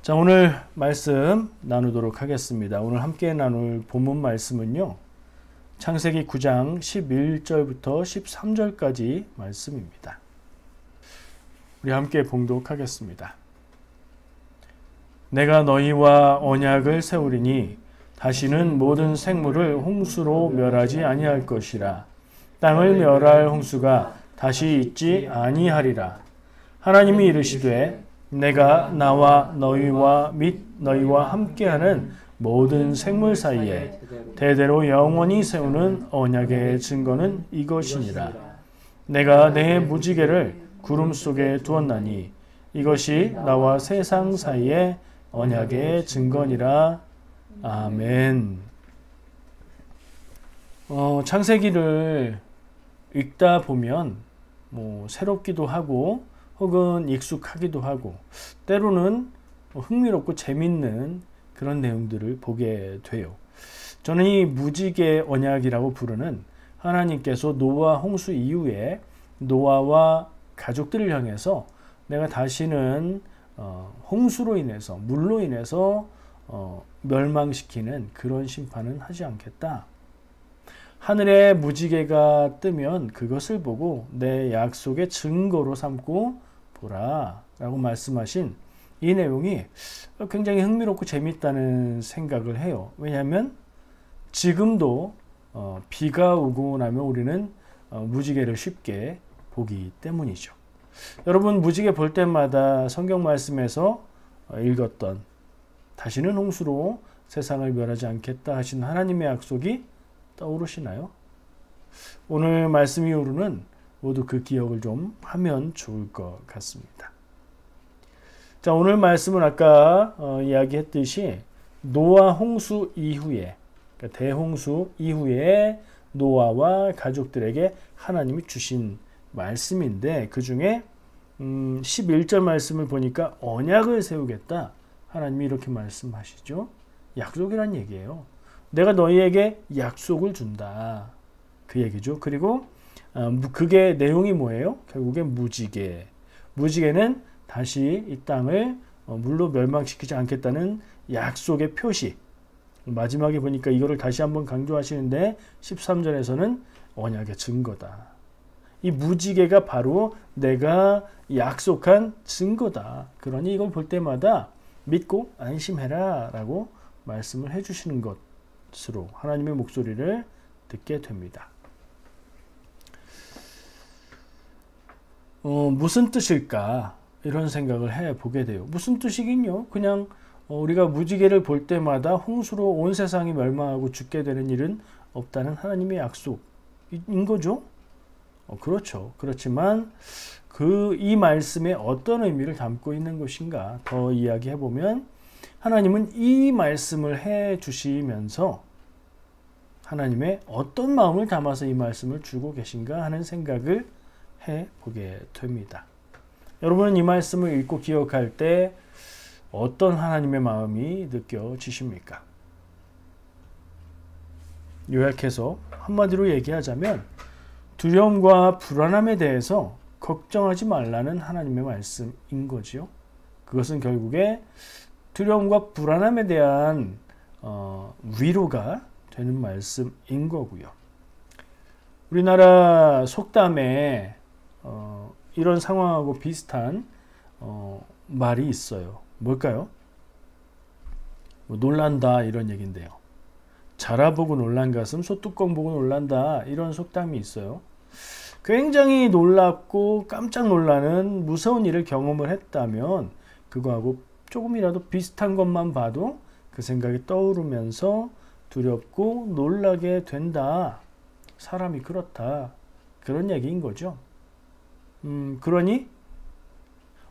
자, 오늘 말씀 나누도록 하겠습니다. 오늘 함께 나눌 본문 말씀은요, 창세기 9장 11절부터 13절까지 말씀입니다. 우리 함께 봉독하겠습니다. 내가 너희와 언약을 세우리니 다시는 모든 생물을 홍수로 멸하지 아니할 것이라. 땅을 멸할 홍수가 다시 있지 아니하리라. 하나님이 이르시되 내가 나와 너희와 및 너희와 함께하는 모든 생물 사이에 대대로 영원히 세우는 언약의 증거는 이것이니라. 내가 내 무지개를 구름 속에 두었나니 이것이 나와 세상 사이에 언약의 증거니라. 아멘. 창세기를 읽다 보면 새롭기도 하고 혹은 익숙하기도 하고 때로는 흥미롭고 재밌는 그런 내용들을 보게 돼요. 저는 이 무지개 언약이라고 부르는 하나님께서 노아 홍수 이후에 노아와 가족들을 향해서 내가 다시는 홍수로 인해서 물로 인해서 멸망시키는 그런 심판은 하지 않겠다. 하늘에 무지개가 뜨면 그것을 보고 내 약속의 증거로 삼고 보라 라고 말씀하신 이 내용이 굉장히 흥미롭고 재밌다는 생각을 해요. 왜냐하면 지금도 비가 오고 나면 우리는 무지개를 쉽게 보기 때문이죠. 여러분, 무지개 볼 때마다 성경 말씀에서 읽었던 다시는 홍수로 세상을 멸하지 않겠다 하신 하나님의 약속이 떠오르시나요? 오늘 말씀 이후로는 모두 그 기억을 좀 하면 좋을 것 같습니다. 자, 오늘 말씀은 아까 이야기했듯이 노아 홍수 이후에, 그러니까 대홍수 이후에 노아와 가족들에게 하나님이 주신 말씀인데, 그 중에 11절 말씀을 보니까 언약을 세우겠다. 하나님이 이렇게 말씀하시죠. 약속이란 얘기예요. 내가 너희에게 약속을 준다. 그 얘기죠. 그리고 그게 내용이 뭐예요? 결국에 무지개. 무지개는 다시 이 땅을 물로 멸망시키지 않겠다는 약속의 표시. 마지막에 보니까 이거를 다시 한번 강조하시는데 13절에서는 언약의 증거다. 이 무지개가 바로 내가 약속한 증거다. 그러니 이걸 볼 때마다 믿고 안심해라 라고 말씀을 해주시는 것으로 하나님의 목소리를 듣게 됩니다. 무슨 뜻일까? 이런 생각을 해보게 돼요. 무슨 뜻이긴요? 그냥 우리가 무지개를 볼 때마다 홍수로 온 세상이 멸망하고 죽게 되는 일은 없다는 하나님의 약속인 거죠? 그렇죠. 그렇지만 이 말씀에 어떤 의미를 담고 있는 것인가 더 이야기해보면 하나님은 이 말씀을 해주시면서 하나님의 어떤 마음을 담아서 이 말씀을 주고 계신가 하는 생각을 해보게 됩니다. 여러분은 이 말씀을 읽고 기억할 때 어떤 하나님의 마음이 느껴지십니까? 요약해서 한마디로 얘기하자면 두려움과 불안함에 대해서 걱정하지 말라는 하나님의 말씀인 거지요. 그것은 결국에 두려움과 불안함에 대한 위로가 되는 말씀인 거고요. 우리나라 속담에 이런 상황하고 비슷한 말이 있어요. 뭘까요? 놀란다 이런 얘기인데요. 자라보고 놀란 가슴 소뚜껑 보고 놀란다 이런 속담이 있어요. 굉장히 놀랍고 깜짝 놀라는 무서운 일을 경험을 했다면 그거하고 조금이라도 비슷한 것만 봐도 그 생각이 떠오르면서 두렵고 놀라게 된다. 사람이 그렇다. 그런 얘기인 거죠. 그러니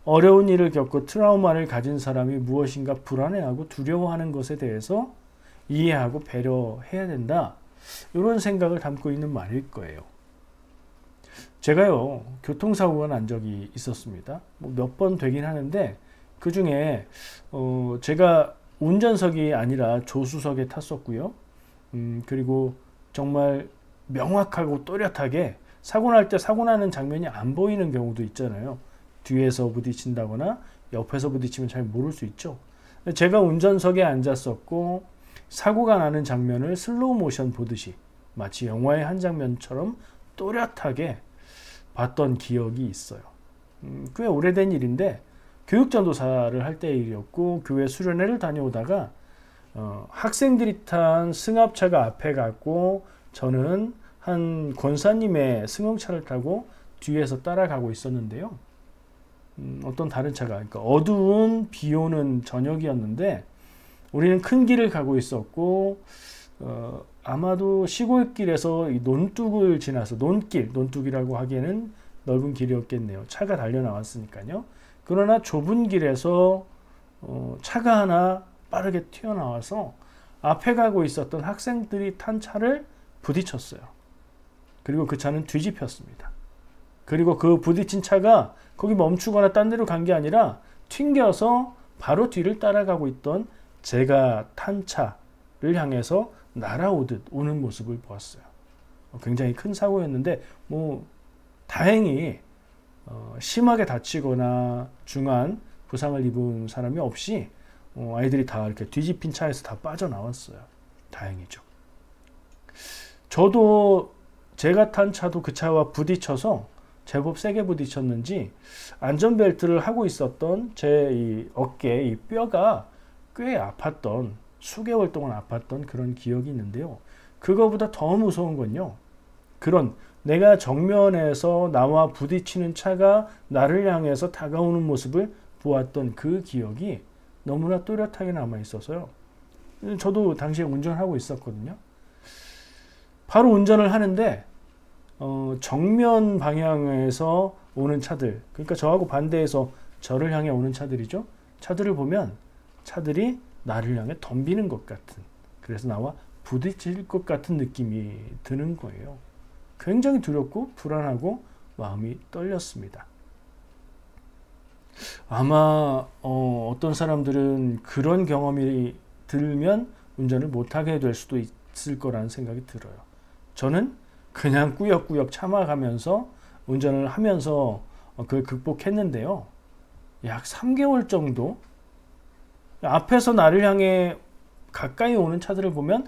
어려운 일을 겪고 트라우마를 가진 사람이 무엇인가 불안해하고 두려워하는 것에 대해서 이해하고 배려해야 된다. 이런 생각을 담고 있는 말일 거예요. 제가요, 교통사고가 난 적이 있었습니다. 몇 번 되긴 하는데 그 중에 제가 운전석이 아니라 조수석에 탔었고요. 그리고 정말 명확하고 또렷하게 사고 날 때 사고 나는 장면이 안 보이는 경우도 있잖아요. 뒤에서 부딪힌다거나 옆에서 부딪히면 잘 모를 수 있죠. 제가 운전석에 앉았었고 사고가 나는 장면을 슬로우 모션 보듯이 마치 영화의 한 장면처럼 또렷하게 봤던 기억이 있어요. 꽤 오래된 일인데 교육전도사를 할 때의 일이었고 교회 수련회를 다녀오다가 학생들이 탄 승합차가 앞에 갔고 저는 한 권사님의 승용차를 타고 뒤에서 따라가고 있었는데요. 어떤 다른 차가, 그러니까 어두운 비 오는 저녁이었는데 우리는 큰 길을 가고 있었고 아마도 시골길에서 이 논둑을 지나서 논둑이라고 하기에는 넓은 길이었겠네요. 차가 달려 나왔으니까요. 그러나 좁은 길에서 차가 하나 빠르게 튀어나와서 앞에 가고 있었던 학생들이 탄 차를 부딪혔어요. 그리고 그 차는 뒤집혔습니다. 그리고 그 부딪힌 차가 거기 멈추거나 딴 데로 간 게 아니라 튕겨서 바로 뒤를 따라가고 있던 제가 탄 차를 향해서 날아오듯 오는 모습을 보았어요. 굉장히 큰 사고였는데 다행히 심하게 다치거나 중한 부상을 입은 사람이 없이 아이들이 다 이렇게 뒤집힌 차에서 다 빠져나왔어요. 다행이죠. 저도 제가 탄 차도 그 차와 부딪혀서 제법 세게 부딪혔는지 안전벨트를 하고 있었던 제 이 어깨 이 뼈가 꽤 아팠던, 수개월 동안 아팠던 그런 기억이 있는데요. 그거보다 더 무서운 건요. 그런 내가 정면에서 나와 부딪히는 차가 나를 향해서 다가오는 모습을 보았던 그 기억이 너무나 또렷하게 남아 있어서요. 저도 당시에 운전하고 있었거든요. 바로 운전을 하는데 정면 방향에서 오는 차들, 그러니까 저하고 반대에서 저를 향해 오는 차들이죠. 차들을 보면 차들이 나를 향해 덤비는 것 같은, 그래서 나와 부딪힐 것 같은 느낌이 드는 거예요. 굉장히 두렵고 불안하고 마음이 떨렸습니다. 아마 어떤 사람들은 그런 경험이 들면 운전을 못하게 될 수도 있을 거라는 생각이 들어요. 저는 그냥 꾸역꾸역 참아가면서 운전을 하면서 그걸 극복했는데요. 약 3개월 정도 앞에서 나를 향해 가까이 오는 차들을 보면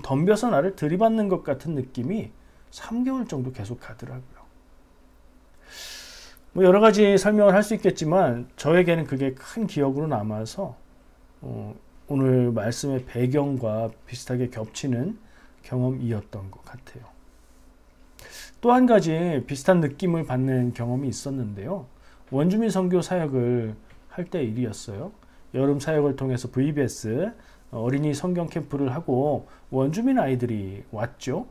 덤벼서 나를 들이받는 것 같은 느낌이 3개월 정도 계속 가더라고요. 여러 가지 설명을 할 수 있겠지만 저에게는 그게 큰 기억으로 남아서 오늘 말씀의 배경과 비슷하게 겹치는 경험이었던 것 같아요. 또 한 가지 비슷한 느낌을 받는 경험이 있었는데요. 원주민 선교 사역을 할 때 일이었어요. 여름 사역을 통해서 VBS 어린이 성경 캠프를 하고 원주민 아이들이 왔죠.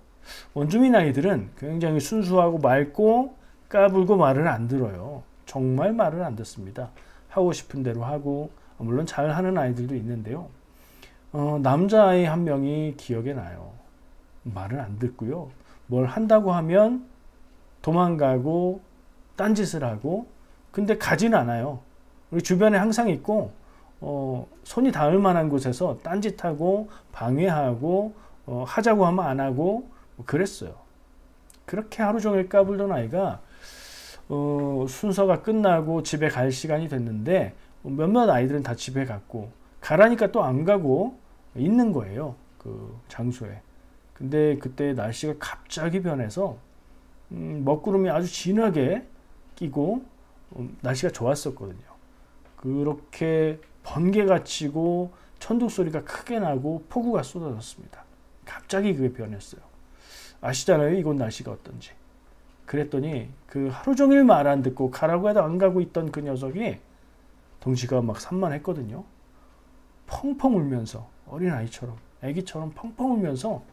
원주민 아이들은 굉장히 순수하고 맑고 까불고 말을 안 들어요. 정말 말을 안 듣습니다. 하고 싶은 대로 하고, 물론 잘하는 아이들도 있는데요. 남자아이 한 명이 기억에 나요. 말을 안 듣고요. 뭘 한다고 하면 도망가고 딴짓을 하고, 근데 가진 않아요. 우리 주변에 항상 있고 손이 닿을 만한 곳에서 딴짓하고 방해하고 하자고 하면 안 하고 그랬어요. 그렇게 하루 종일 까불던 아이가 순서가 끝나고 집에 갈 시간이 됐는데 몇몇 아이들은 다 집에 갔고 가라니까 또 안 가고 있는 거예요. 그 장소에. 근데 그때 날씨가 갑자기 변해서 먹구름이 아주 진하게 끼고 날씨가 좋았었거든요. 그렇게 번개가 치고 천둥 소리가 크게 나고 폭우가 쏟아졌습니다. 갑자기 그게 변했어요. 아시잖아요, 이곳 날씨가 어떤지. 그랬더니 그 하루 종일 말 안 듣고 가라고 해도 안 가고 있던 그 녀석이 덩치가 막 산만했거든요. 펑펑 울면서 어린아이처럼 애기처럼 펑펑 울면서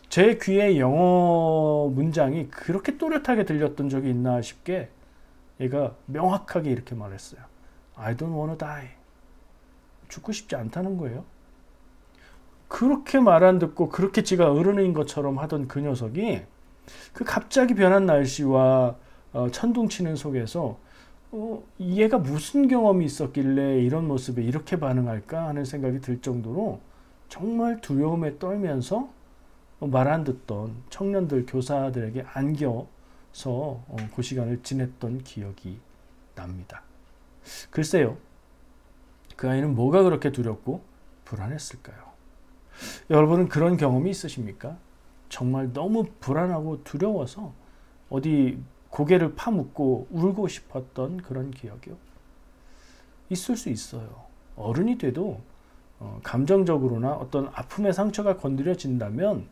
제 귀에 영어 문장이 그렇게 또렷하게 들렸던 적이 있나 싶게 얘가 명확하게 이렇게 말했어요. I don't wanna die. 죽고 싶지 않다는 거예요. 그렇게 말 안 듣고 그렇게 지가 어른인 것처럼 하던 그 녀석이 그 갑자기 변한 날씨와 천둥 치는 속에서 얘가 무슨 경험이 있었길래 이런 모습에 이렇게 반응할까 하는 생각이 들 정도로 정말 두려움에 떨면서 말 안 듣던 청년들, 교사들에게 안겨서 그 시간을 지냈던 기억이 납니다. 글쎄요. 그 아이는 뭐가 그렇게 두렵고 불안했을까요? 여러분은 그런 경험이 있으십니까? 정말 너무 불안하고 두려워서 어디 고개를 파묻고 울고 싶었던 그런 기억이요. 있을 수 있어요. 어른이 돼도 감정적으로나 어떤 아픔의 상처가 건드려진다면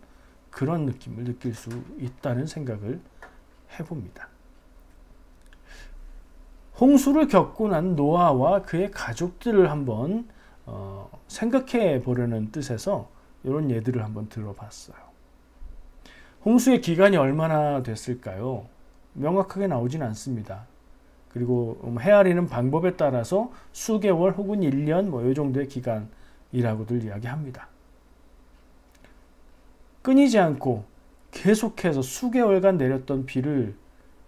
그런 느낌을 느낄 수 있다는 생각을 해봅니다. 홍수를 겪고 난 노아와 그의 가족들을 한번 생각해 보려는 뜻에서 이런 예들을 한번 들어봤어요. 홍수의 기간이 얼마나 됐을까요? 명확하게 나오진 않습니다. 그리고 헤아리는 방법에 따라서 수개월 혹은 1년 이 정도의 기간이라고들 이야기합니다. 끊이지 않고 계속해서 수개월간 내렸던 비를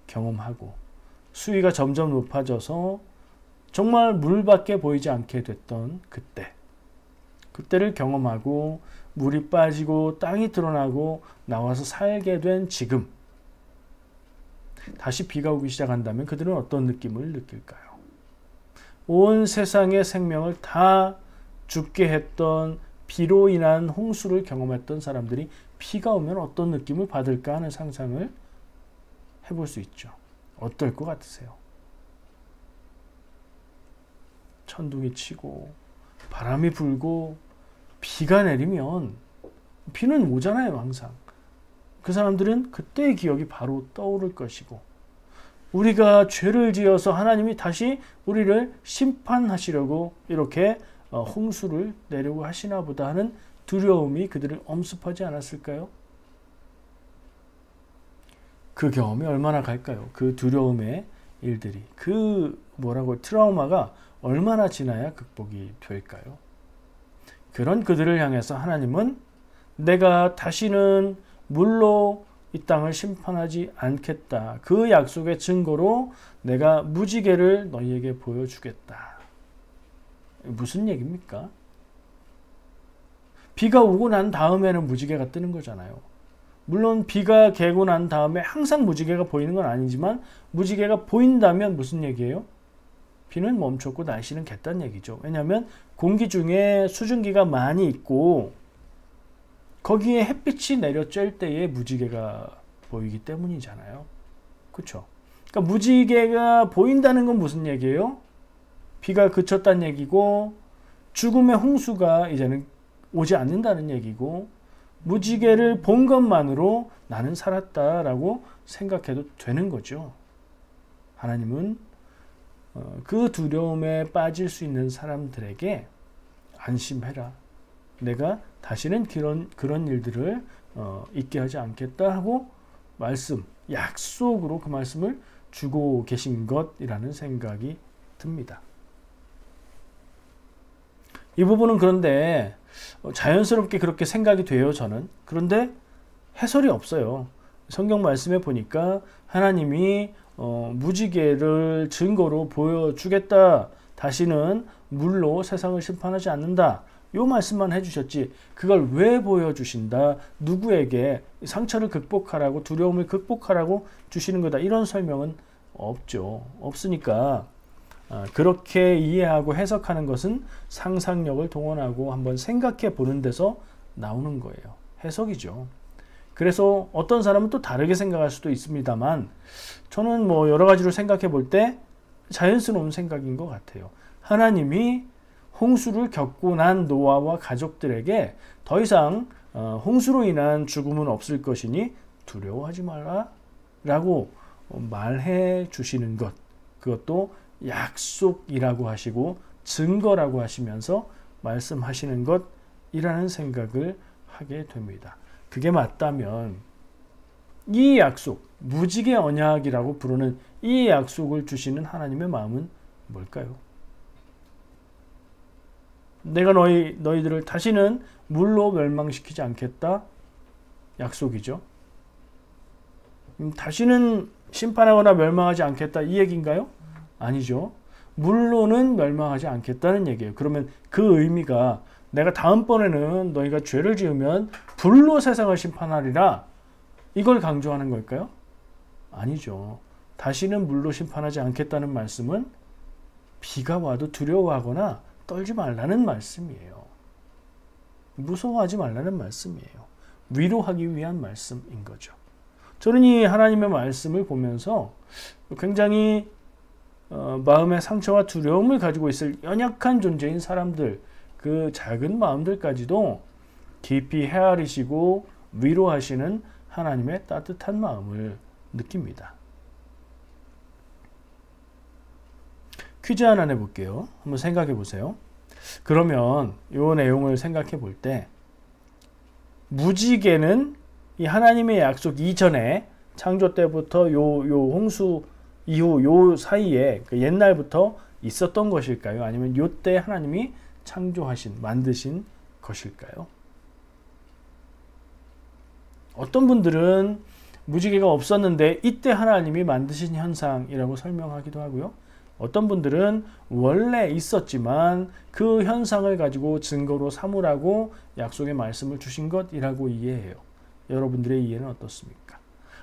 경험하고 수위가 점점 높아져서 정말 물밖에 보이지 않게 됐던 그때를 경험하고 물이 빠지고 땅이 드러나고 나와서 살게 된 지금, 다시 비가 오기 시작한다면 그들은 어떤 느낌을 느낄까요? 온 세상의 생명을 다 죽게 했던 비로 인한 홍수를 경험했던 사람들이 비가 오면 어떤 느낌을 받을까 하는 상상을 해볼 수 있죠. 어떨 것 같으세요? 천둥이 치고 바람이 불고 비가 내리면 비는 오잖아요, 항상. 그 사람들은 그때의 기억이 바로 떠오를 것이고, 우리가 죄를 지어서 하나님이 다시 우리를 심판하시려고 이렇게 홍수를 내려고 하시나 보다 하는 두려움이 그들을 엄습하지 않았을까요? 그 경험이 얼마나 갈까요? 그 두려움의 일들이, 트라우마가 얼마나 지나야 극복이 될까요? 그런 그들을 향해서 하나님은 내가 다시는 물로 이 땅을 심판하지 않겠다. 그 약속의 증거로 내가 무지개를 너희에게 보여주겠다. 무슨 얘기입니까? 비가 오고 난 다음에는 무지개가 뜨는 거잖아요. 물론 비가 개고 난 다음에 항상 무지개가 보이는 건 아니지만 무지개가 보인다면 무슨 얘기예요? 비는 멈췄고 날씨는 겠다는 얘기죠. 왜냐하면 공기 중에 수증기가 많이 있고 거기에 햇빛이 내려쬐을 때에 무지개가 보이기 때문이잖아요. 그렇죠? 그러니까 무지개가 보인다는 건 무슨 얘기예요? 비가 그쳤다는 얘기고 죽음의 홍수가 이제는 오지 않는다는 얘기고 무지개를 본 것만으로 나는 살았다라고 생각해도 되는 거죠. 하나님은 그 두려움에 빠질 수 있는 사람들에게 안심해라. 내가 다시는 그런 일들을 있게 하지 않겠다 하고 약속으로 그 말씀을 주고 계신 것이라는 생각이 듭니다. 이 부분은 그런데 자연스럽게 그렇게 생각이 돼요, 저는. 그런데 해설이 없어요. 성경 말씀에 보니까 하나님이 무지개를 증거로 보여주겠다. 다시는 물로 세상을 심판하지 않는다. 요 말씀만 해주셨지 그걸 왜 보여주신다, 누구에게 상처를 극복하라고, 두려움을 극복하라고 주시는 거다, 이런 설명은 없죠. 없으니까 그렇게 이해하고 해석하는 것은 상상력을 동원하고 한번 생각해 보는 데서 나오는 거예요. 해석이죠. 그래서 어떤 사람은 또 다르게 생각할 수도 있습니다만 저는 여러 가지로 생각해 볼 때 자연스러운 생각인 것 같아요. 하나님이 홍수를 겪고 난 노아와 가족들에게 더 이상 홍수로 인한 죽음은 없을 것이니 두려워하지 마라 라고 말해 주시는 것, 그것도 약속이라고 하시고 증거라고 하시면서 말씀하시는 것이라는 생각을 하게 됩니다. 그게 맞다면 이 약속, 무지개 언약이라고 부르는 이 약속을 주시는 하나님의 마음은 뭘까요? 내가 너희들을 다시는 물로 멸망시키지 않겠다. 약속이죠. 다시는 심판하거나 멸망하지 않겠다, 이 얘기인가요? 아니죠. 물로는 멸망하지 않겠다는 얘기예요. 그러면 그 의미가 내가 다음번에는 너희가 죄를 지으면 불로 세상을 심판하리라, 이걸 강조하는 걸까요? 아니죠. 다시는 물로 심판하지 않겠다는 말씀은 비가 와도 두려워하거나 떨지 말라는 말씀이에요. 무서워하지 말라는 말씀이에요. 위로하기 위한 말씀인 거죠. 저는 이 하나님의 말씀을 보면서 굉장히 마음의 상처와 두려움을 가지고 있을 연약한 존재인 사람들, 그 작은 마음들까지도 깊이 헤아리시고 위로하시는 하나님의 따뜻한 마음을 느낍니다. 퀴즈 하나 내볼게요. 한번 생각해 보세요. 그러면 이 내용을 생각해 볼 때 무지개는 이 하나님의 약속 이전에 창조 때부터 요 홍수 이후 요 사이에 그 옛날부터 있었던 것일까요? 아니면 요 때 하나님이 창조하신 만드신 것일까요? 어떤 분들은 무지개가 없었는데 이때 하나님이 만드신 현상이라고 설명하기도 하고요. 어떤 분들은 원래 있었지만 그 현상을 가지고 증거로 삼으라고 약속의 말씀을 주신 것이라고 이해해요. 여러분들의 이해는 어떻습니까?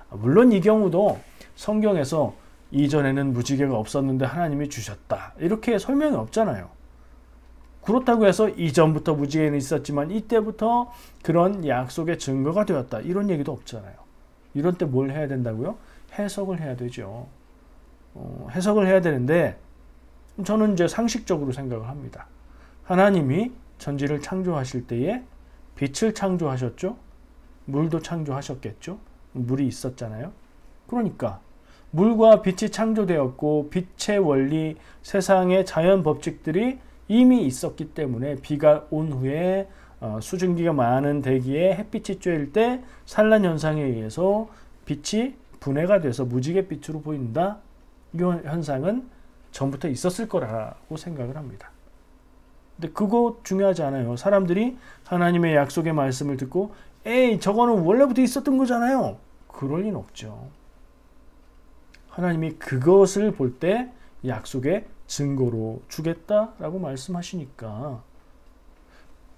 물론 이 경우도 성경에서 이전에는 무지개가 없었는데 하나님이 주셨다, 이렇게 설명이 없잖아요. 그렇다고 해서 이전부터 무지개는 있었지만 이때부터 그런 약속의 증거가 되었다, 이런 얘기도 없잖아요. 이런 때 뭘 해야 된다고요? 해석을 해야 되죠. 해석을 해야 되는데 저는 이제 상식적으로 생각을 합니다. 하나님이 천지를 창조하실 때에 빛을 창조하셨죠. 물도 창조하셨겠죠. 물이 있었잖아요. 그러니까 물과 빛이 창조되었고 빛의 원리, 세상의 자연 법칙들이 이미 있었기 때문에 비가 온 후에 수증기가 많은 대기에 햇빛이 쬐일 때 산란 현상에 의해서 빛이 분해가 돼서 무지갯빛으로 보인다. 이 현상은 전부터 있었을 거라고 생각을 합니다. 근데 그거 중요하지 않아요. 사람들이 하나님의 약속의 말씀을 듣고 에이, 저거는 원래부터 있었던 거잖아요. 그럴 리는 없죠. 하나님이 그것을 볼 때 약속의 증거로 주겠다라고 말씀하시니까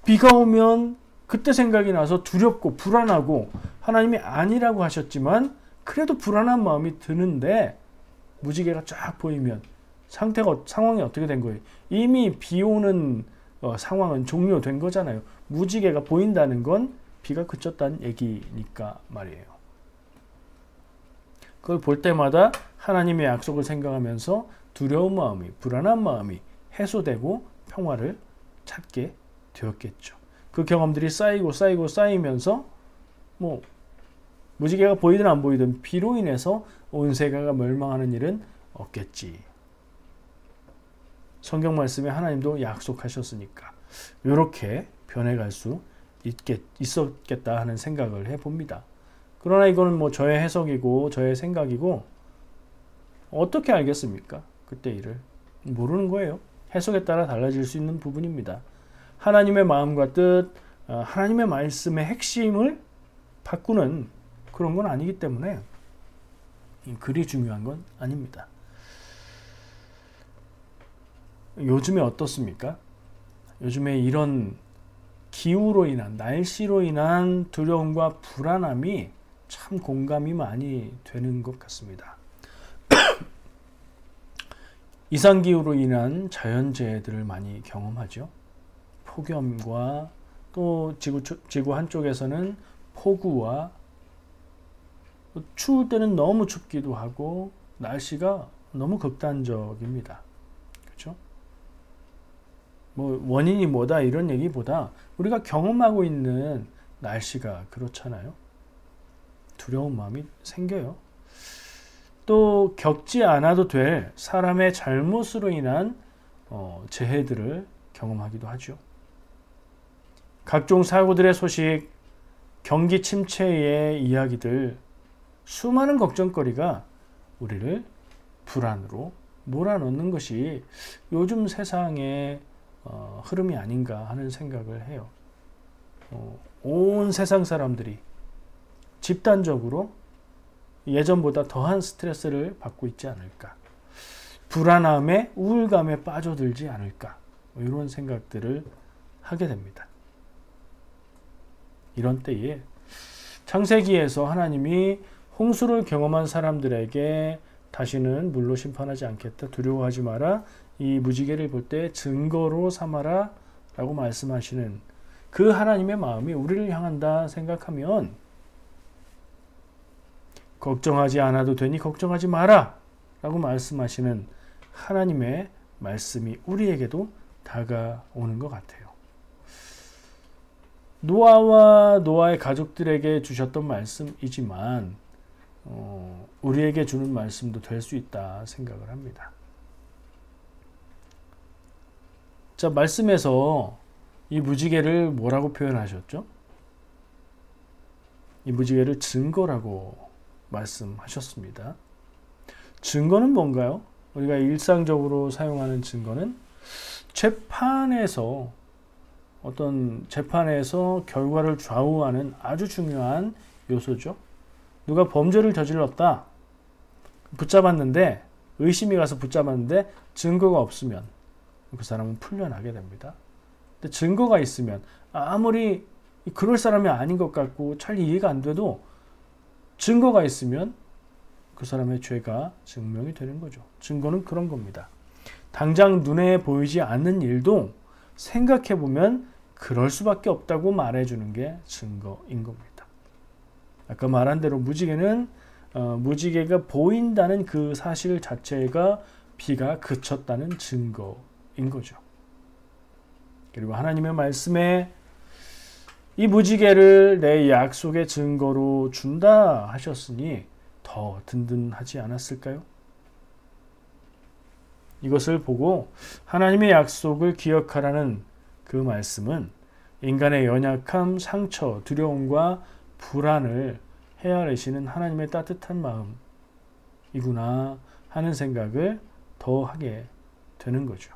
비가 오면 그때 생각이 나서 두렵고 불안하고 하나님이 아니라고 하셨지만 그래도 불안한 마음이 드는데 무지개가 쫙 보이면 상황이 어떻게 된 거예요? 이미 비 오는 상황은 종료된 거잖아요. 무지개가 보인다는 건 비가 그쳤다는 얘기니까 말이에요. 그걸 볼 때마다 하나님의 약속을 생각하면서 두려운 마음이, 불안한 마음이 해소되고 평화를 찾게 되었겠죠. 그 경험들이 쌓이면서 뭐 무지개가 보이든 안 보이든 비로 인해서 온 세계가 멸망하는 일은 없겠지. 성경 말씀에 하나님도 약속하셨으니까 이렇게 변해갈 수 있었겠다 하는 생각을 해봅니다. 그러나 이거는 뭐 저의 해석이고 저의 생각이고 어떻게 알겠습니까? 그때 일을 모르는 거예요. 해석에 따라 달라질 수 있는 부분입니다. 하나님의 마음과 뜻, 하나님의 말씀의 핵심을 바꾸는 그런 건 아니기 때문에 그리 중요한 건 아닙니다. 요즘에 어떻습니까? 요즘에 이런 기후로 인한, 날씨로 인한 두려움과 불안함이 참 공감이 많이 되는 것 같습니다. 이상기후로 인한 자연재해들을 많이 경험하죠. 폭염과 또 지구 한쪽에서는 폭우와 추울 때는 너무 춥기도 하고 날씨가 너무 극단적입니다. 그렇죠? 뭐 원인이 뭐다 이런 얘기보다 우리가 경험하고 있는 날씨가 그렇잖아요. 두려운 마음이 생겨요. 또 겪지 않아도 될 사람의 잘못으로 인한 재해들을 경험하기도 하죠. 각종 사고들의 소식, 경기 침체의 이야기들, 수많은 걱정거리가 우리를 불안으로 몰아넣는 것이 요즘 세상의 흐름이 아닌가 하는 생각을 해요. 온 세상 사람들이 집단적으로 예전보다 더한 스트레스를 받고 있지 않을까, 불안함에 우울감에 빠져들지 않을까, 이런 생각들을 하게 됩니다. 이런 때에 창세기에서 하나님이 홍수를 경험한 사람들에게 다시는 물로 심판하지 않겠다, 두려워하지 마라, 이 무지개를 볼 때 증거로 삼아라 라고 말씀하시는 그 하나님의 마음이 우리를 향한다 생각하면 걱정하지 않아도 되니 걱정하지 마라 라고 말씀하시는 하나님의 말씀이 우리에게도 다가오는 것 같아요. 노아와 노아의 가족들에게 주셨던 말씀이지만 우리에게 주는 말씀도 될 수 있다 생각을 합니다. 자, 말씀에서 이 무지개를 뭐라고 표현하셨죠? 이 무지개를 증거라고 말씀하셨습니다. 증거는 뭔가요? 우리가 일상적으로 사용하는 증거는 재판에서 어떤 재판에서 결과를 좌우하는 아주 중요한 요소죠. 누가 범죄를 저질렀다. 붙잡았는데 의심이 가서 붙잡았는데 증거가 없으면 그 사람은 풀려나게 됩니다. 근데 증거가 있으면 아무리 그럴 사람이 아닌 것 같고 잘 이해가 안 돼도 증거가 있으면 그 사람의 죄가 증명이 되는 거죠. 증거는 그런 겁니다. 당장 눈에 보이지 않는 일도 생각해보면 그럴 수밖에 없다고 말해주는 게 증거인 겁니다. 아까 말한 대로 무지개는 무지개가 보인다는 그 사실 자체가 비가 그쳤다는 증거인 거죠. 그리고 하나님의 말씀에 이 무지개를 내 약속의 증거로 준다 하셨으니 더 든든하지 않았을까요? 이것을 보고 하나님의 약속을 기억하라는 그 말씀은 인간의 연약함, 상처, 두려움과 불안을 헤아리시는 하나님의 따뜻한 마음이구나 하는 생각을 더 하게 되는 거죠.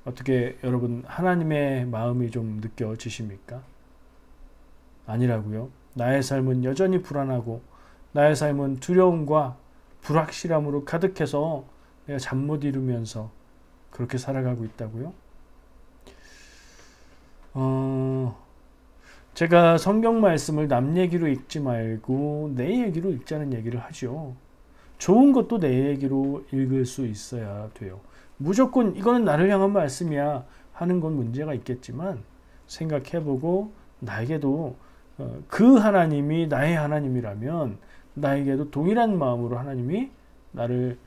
어떻게 여러분 하나님의 마음이 좀 느껴지십니까? 아니라고요? 나의 삶은 여전히 불안하고 나의 삶은 두려움과 불확실함으로 가득해서 내가 잠 못 이루면서 그렇게 살아가고 있다고요? 제가 성경 말씀을 남 얘기로 읽지 말고 내 얘기로 읽자는 얘기를 하죠. 좋은 것도 내 얘기로 읽을 수 있어야 돼요. 무조건 이거는 나를 향한 말씀이야 하는 건 문제가 있겠지만 생각해보고 나에게도 그 하나님이 나의 하나님이라면 나에게도 동일한 마음으로 하나님이 나를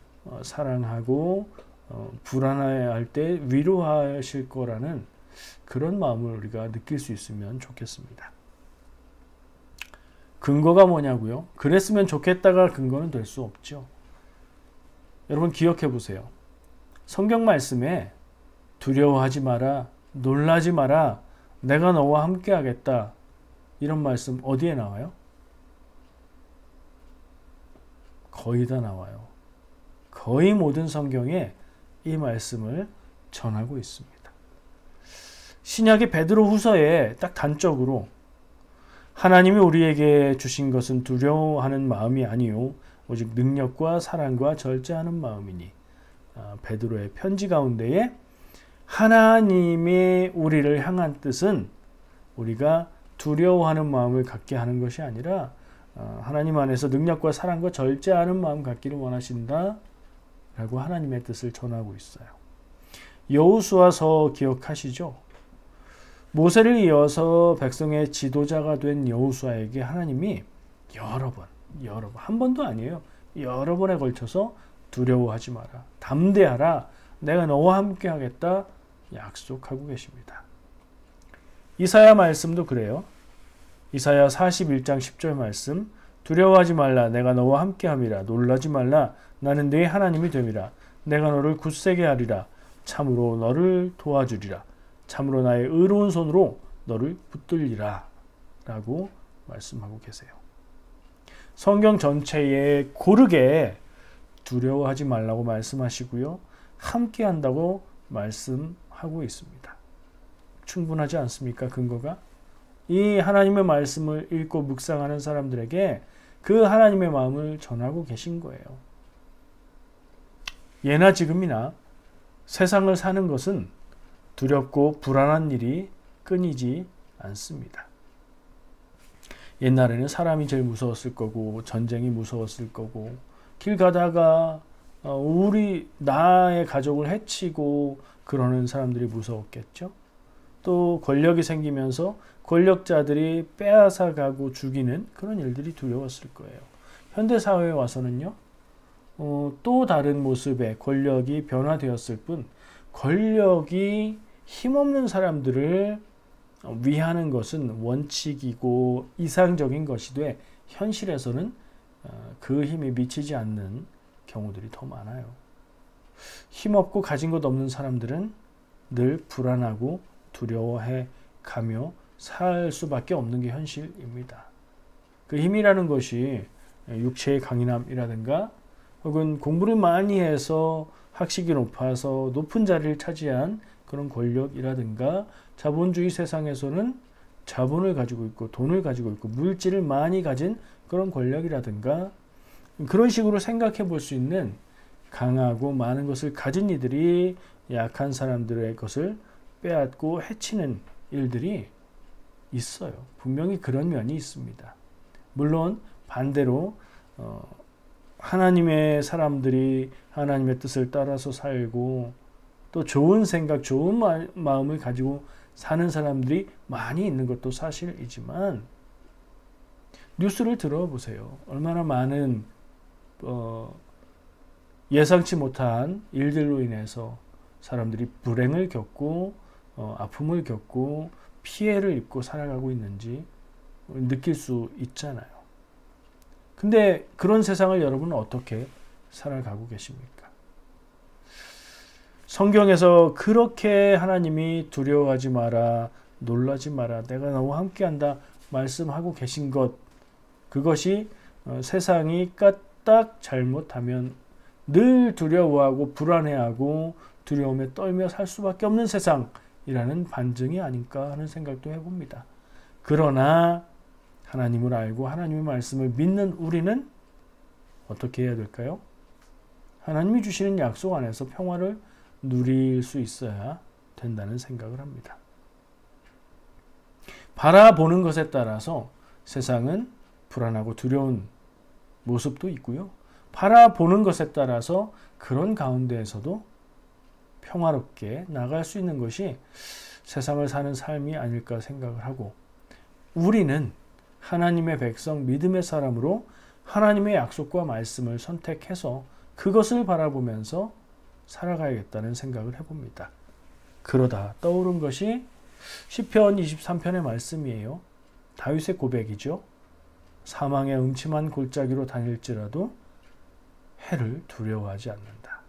사랑하고 불안해할 때 위로하실 거라는 그런 마음을 우리가 느낄 수 있으면 좋겠습니다. 근거가 뭐냐고요? 그랬으면 좋겠다가 근거는 될 수 없죠. 여러분 기억해 보세요. 성경 말씀에 두려워하지 마라, 놀라지 마라, 내가 너와 함께 하겠다 이런 말씀 어디에 나와요? 거의 다 나와요. 거의 모든 성경에 이 말씀을 전하고 있습니다. 신약의 베드로 후서에 딱 단적으로 하나님이 우리에게 주신 것은 두려워하는 마음이 아니요 오직 능력과 사랑과 절제하는 마음이니 베드로의 편지 가운데에 하나님의 우리를 향한 뜻은 우리가 두려워하는 마음을 갖게 하는 것이 아니라 하나님 안에서 능력과 사랑과 절제하는 마음 갖기를 원하신다 라고 하나님의 뜻을 전하고 있어요. 여호수아서 기억하시죠? 모세를 이어서 백성의 지도자가 된 여호수아에게 하나님이 여러 번, 한 번도 아니에요. 여러 번에 걸쳐서 두려워하지 마라, 담대하라, 내가 너와 함께 하겠다 약속하고 계십니다. 이사야 말씀도 그래요. 이사야 41장 10절 말씀, 두려워하지 말라, 내가 너와 함께 함이라, 놀라지 말라, 나는 네 하나님이 됨이라, 내가 너를 굳세게 하리라, 참으로 너를 도와주리라, 참으로 나의 의로운 손으로 너를 붙들리라 라고 말씀하고 계세요. 성경 전체에 고르게 두려워하지 말라고 말씀하시고요. 함께 한다고 말씀하고 있습니다. 충분하지 않습니까? 근거가? 이 하나님의 말씀을 읽고 묵상하는 사람들에게 그 하나님의 마음을 전하고 계신 거예요. 예나 지금이나 세상을 사는 것은 두렵고 불안한 일이 끊이지 않습니다. 옛날에는 사람이 제일 무서웠을 거고 전쟁이 무서웠을 거고 길 가다가 나의 가족을 해치고 그러는 사람들이 무서웠겠죠. 또 권력이 생기면서 권력자들이 빼앗아가고 죽이는 그런 일들이 두려웠을 거예요. 현대 사회에 와서는요, 또 다른 모습의 권력이 변화되었을 뿐, 권력이 힘없는 사람들을 위하는 것은 원칙이고 이상적인 것이 돼 현실에서는 그 힘이 미치지 않는 경우들이 더 많아요. 힘없고 가진 것 없는 사람들은 늘 불안하고 두려워해 가며 살 수밖에 없는 게 현실입니다. 그 힘이라는 것이 육체의 강인함이라든가 혹은 공부를 많이 해서 학식이 높아서 높은 자리를 차지한 그런 권력이라든가 자본주의 세상에서는 자본을 가지고 있고 돈을 가지고 있고 물질을 많이 가진 그런 권력이라든가 그런 식으로 생각해 볼 수 있는 강하고 많은 것을 가진 이들이 약한 사람들의 것을 빼앗고 해치는 일들이 있어요. 분명히 그런 면이 있습니다. 물론 반대로 하나님의 사람들이 하나님의 뜻을 따라서 살고 또 좋은 생각, 좋은 마음을 가지고 사는 사람들이 많이 있는 것도 사실이지만 뉴스를 들어보세요. 얼마나 많은 예상치 못한 일들로 인해서 사람들이 불행을 겪고 아픔을 겪고 피해를 입고 살아가고 있는지 느낄 수 있잖아요. 근데 그런 세상을 여러분은 어떻게 살아가고 계십니까? 성경에서 그렇게 하나님이 두려워하지 마라, 놀라지 마라, 내가 너와 함께한다 말씀하고 계신 것, 그것이 세상이 까딱 잘못하면 늘 두려워하고 불안해하고 두려움에 떨며 살 수밖에 없는 세상이라는 반증이 아닐까 하는 생각도 해봅니다. 그러나 하나님을 알고 하나님의 말씀을 믿는 우리는 어떻게 해야 될까요? 하나님이 주시는 약속 안에서 평화를 누릴 수 있어야 된다는 생각을 합니다. 바라보는 것에 따라서 세상은 불안하고 두려운 모습도 있고요. 바라보는 것에 따라서 그런 가운데에서도 평화롭게 나갈 수 있는 것이 세상을 사는 삶이 아닐까 생각을 하고 우리는 하나님의 백성, 믿음의 사람으로 하나님의 약속과 말씀을 선택해서 그것을 바라보면서 살아가야겠다는 생각을 해봅니다. 그러다 떠오른 것이 시편 23편의 말씀이에요. 다윗의 고백이죠. 사망의 음침한 골짜기로 다닐지라도 해를 두려워하지 않는다.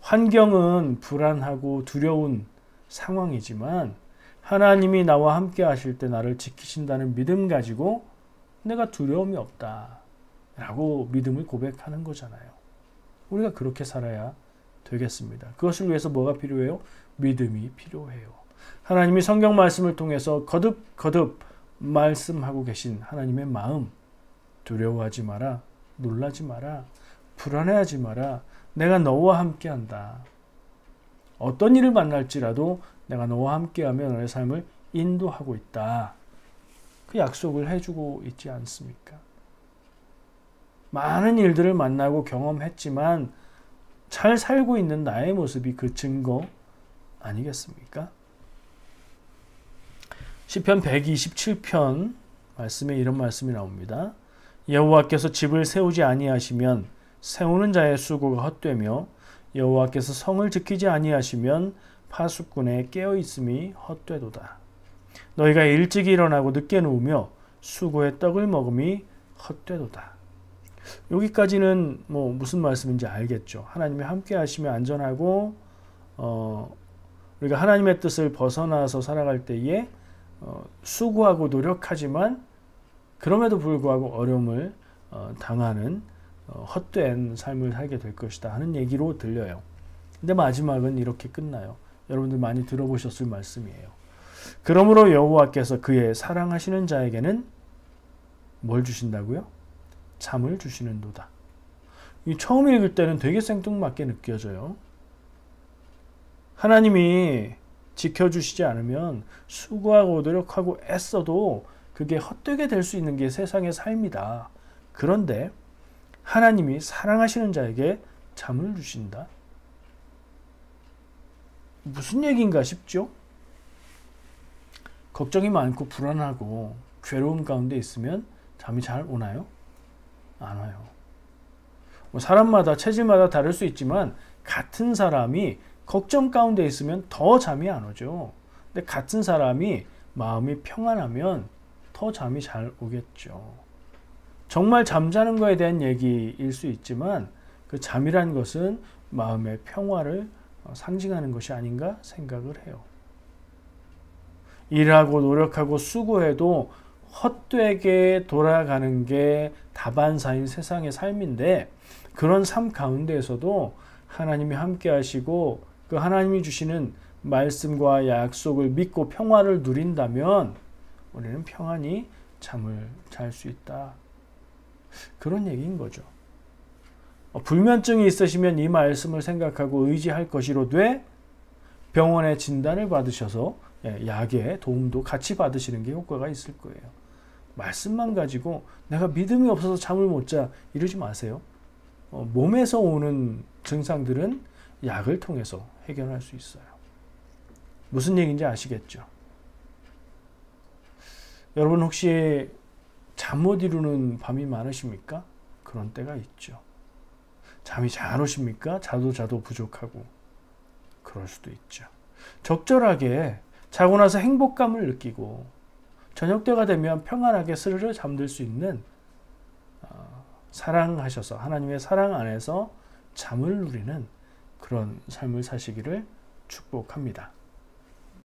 환경은 불안하고 두려운 상황이지만 하나님이 나와 함께 하실 때 나를 지키신다는 믿음 가지고 내가 두려움이 없다 라고 믿음을 고백하는 거잖아요. 우리가 그렇게 살아야 되겠습니다. 그것을 위해서 뭐가 필요해요? 믿음이 필요해요. 하나님이 성경 말씀을 통해서 거듭 말씀하고 계신 하나님의 마음, 두려워하지 마라, 놀라지 마라, 불안해하지 마라, 내가 너와 함께한다. 어떤 일을 만날지라도 내가 너와 함께하며 너의 삶을 인도하고 있다. 그 약속을 해주고 있지 않습니까? 많은 일들을 만나고 경험했지만 잘 살고 있는 나의 모습이 그 증거 아니겠습니까? 시편 127편 말씀에 이런 말씀이 나옵니다. 여호와께서 집을 세우지 아니하시면 세우는 자의 수고가 헛되며 여호와께서 성을 지키지 아니하시면 파수꾼의 깨어있음이 헛되도다. 너희가 일찍 일어나고 늦게 누우며 수고의 떡을 먹음이 헛되도다. 여기까지는 무슨 말씀인지 알겠죠. 하나님이 함께 하시면 안전하고 우리가 하나님의 뜻을 벗어나서 살아갈 때에 수고하고 노력하지만 그럼에도 불구하고 어려움을 당하는 헛된 삶을 살게 될 것이다 하는 얘기로 들려요. 근데 마지막은 이렇게 끝나요. 여러분들 많이 들어보셨을 말씀이에요. 그러므로 여호와께서 그의 사랑하시는 자에게는 뭘 주신다고요? 잠을 주시는도다. 이 처음 읽을 때는 되게 생뚱맞게 느껴져요. 하나님이 지켜주시지 않으면 수고하고 노력하고 애써도 그게 헛되게 될 수 있는 게 세상의 삶이다. 그런데 하나님이 사랑하시는 자에게 잠을 주신다. 무슨 얘기인가 싶죠? 걱정이 많고 불안하고 괴로움 가운데 있으면 잠이 잘 오나요? 안 와요. 뭐 사람마다 체질마다 다를 수 있지만 같은 사람이 걱정 가운데 있으면 더 잠이 안 오죠. 근데 같은 사람이 마음이 평안하면 더 잠이 잘 오겠죠. 정말 잠자는 거에 대한 얘기일 수 있지만 그 잠이란 것은 마음의 평화를 상징하는 것이 아닌가 생각을 해요. 일하고 노력하고 수고해도 헛되게 돌아가는 게 다반사인 세상의 삶인데 그런 삶 가운데에서도 하나님이 함께 하시고 그 하나님이 주시는 말씀과 약속을 믿고 평화를 누린다면 우리는 평안히 잠을 잘 수 있다. 그런 얘기인 거죠. 불면증이 있으시면 이 말씀을 생각하고 의지할 것이로되 병원에 진단을 받으셔서 약의 도움도 같이 받으시는 게 효과가 있을 거예요. 말씀만 가지고 내가 믿음이 없어서 잠을 못 자 이러지 마세요. 몸에서 오는 증상들은 약을 통해서 해결할 수 있어요. 무슨 얘기인지 아시겠죠? 여러분 혹시 잠 못 이루는 밤이 많으십니까? 그런 때가 있죠. 잠이 잘 오십니까? 자도 부족하고 그럴 수도 있죠. 적절하게 자고 나서 행복감을 느끼고 저녁 때가 되면 평안하게 스르르 잠들 수 있는 사랑하셔서 하나님의 사랑 안에서 잠을 누리는 그런 삶을 사시기를 축복합니다.